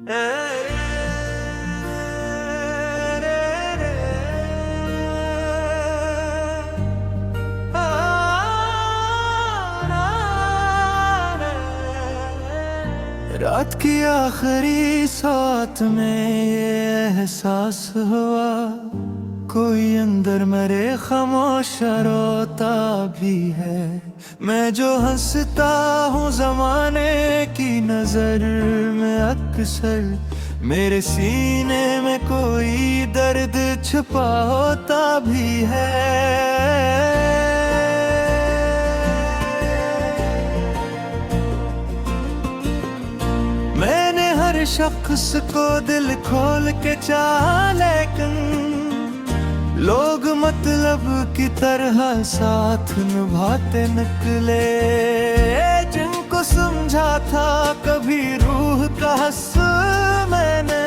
रात की आखिरी साथ में ये एहसास हुआ, कोई अंदर मेरे खामोश रोता भी है। मैं जो हंसता हूँ जमाने की नजर में, अक्सर मेरे सीने में कोई दर्द छुपा होता भी है। मैंने हर शख्स को दिल खोल के चाहा, लेकिन लोग मतलब की तरह साथ निभाते निकले। जिनको समझा था कभी रूह का हंस मैंने,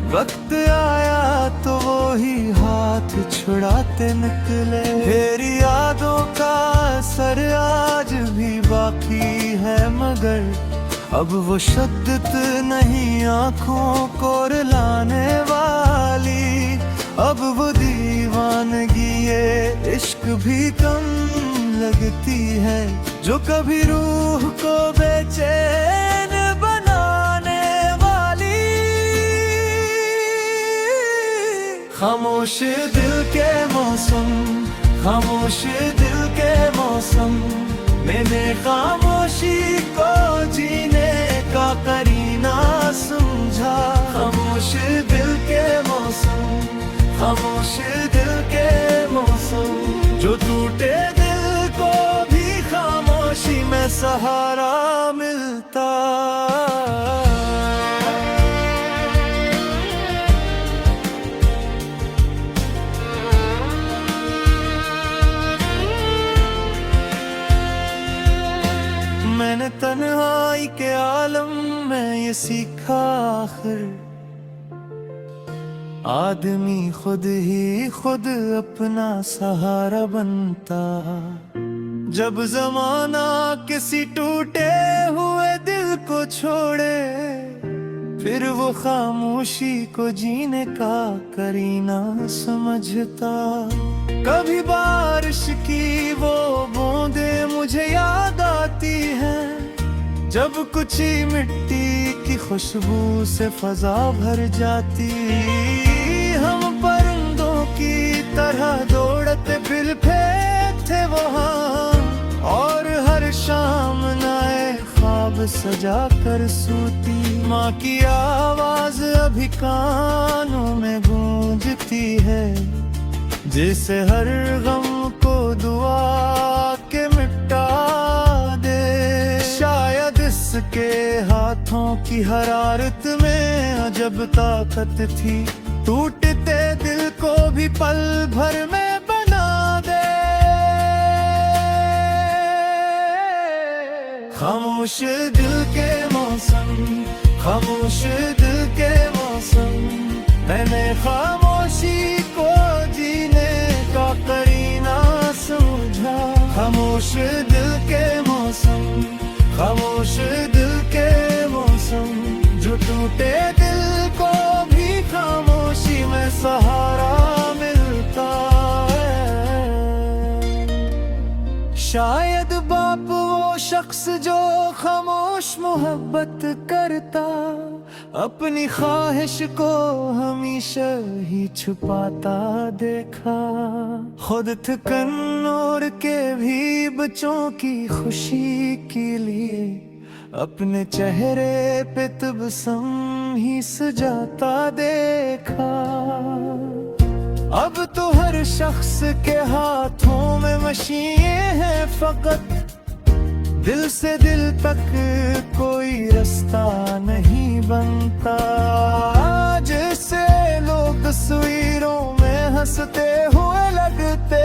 वक्त आया तो वो ही हाथ छुड़ाते निकले। तेरी यादों का असर आज भी बाकी है, मगर अब वो शिद्दत नहीं आँखों को रुलाने वाली। अब वो दीवानगी ये इश्क भी कम लगती है, जो कभी रूह को बेचैन बनाने वाली। खामोश दिल के मौसम, खामोश दिल के मौसम, मैंने खामोशी को जीने का करीना समझा। खामोश दिल के मौसम, खामोश दिल के मौसम, जो टूटे दिल को भी खामोशी में सहारा मिलता। मैंने तन्हाई के आलम में ये सीखा, आखिर आदमी खुद ही खुद अपना सहारा बनता। जब जमाना किसी टूटे हुए दिल को छोड़े, फिर वो खामोशी को जीने का करीना समझता। कभी बारिश की वो बूंदे मुझे याद आती हैं, जब कुछ मिट्टी की खुशबू से फजा भर जाती। हम परिंदों की तरह दौड़ते फिरते थे वहाँ, और हर शाम नए ख्वाब सजा कर सूती। माँ की आवाज अभी कानों में गूंजती है, जिसे हर गम को दुआ के मिटा दे। शायद इसके हाथों की हरारत में अजब ताकत थी, टूटते दिल को भी पल भर में बना दे। खामोश दिल के मौसम, खामोश दिल के मौसम, मैंने खामोशी को जीने का करीना समझा। खामोश दिल के मौसम, खामोश दिल के मौसम, जो टूटे दिल को भी खामोशी में सहारा मिलता है। शायद बाप वो शख्स जो खामोश मोहब्बत करता, अपनी ख्वाहिश को हमेशा ही छुपाता देखा। खुद थकन के भी बच्चों की खुशी के लिए, अपने चेहरे पे तबस्सुम ही सजाता देखा। अब तो हर शख्स के हाथों में मशीनें हैं, फकत दिल से दिल तक कोई रास्ता नहीं बनता। जैसे लोग तस्वीरों में हंसते हुए लगते,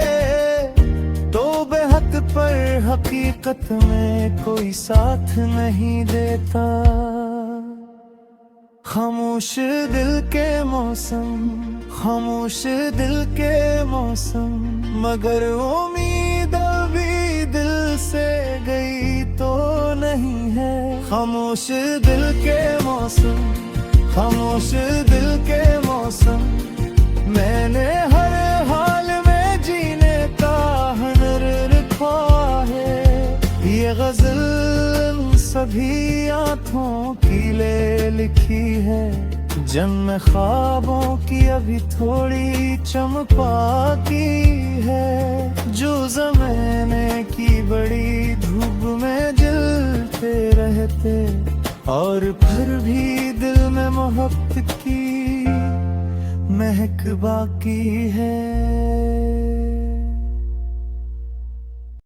तो बेहद पर हकीकत में कोई साथ नहीं देता। खामोश दिल के मौसम, खामोश दिल के मौसम, मगर उम्मीद अभी दिल से गई तो नहीं है। खामोश दिल के मौसम, खामोश दिल के मौसम, मैंने हर हाल में जीने का हुनर रखा है। ये गजल सभी आँखों की ले लिखी है, जन्म ख्वाबों की अभी थोड़ी चमक बाकी है। जो ज़माने की बड़ी धूप में जलते रहते, और फिर भी दिल में मोहब्बत की महक बाकी है।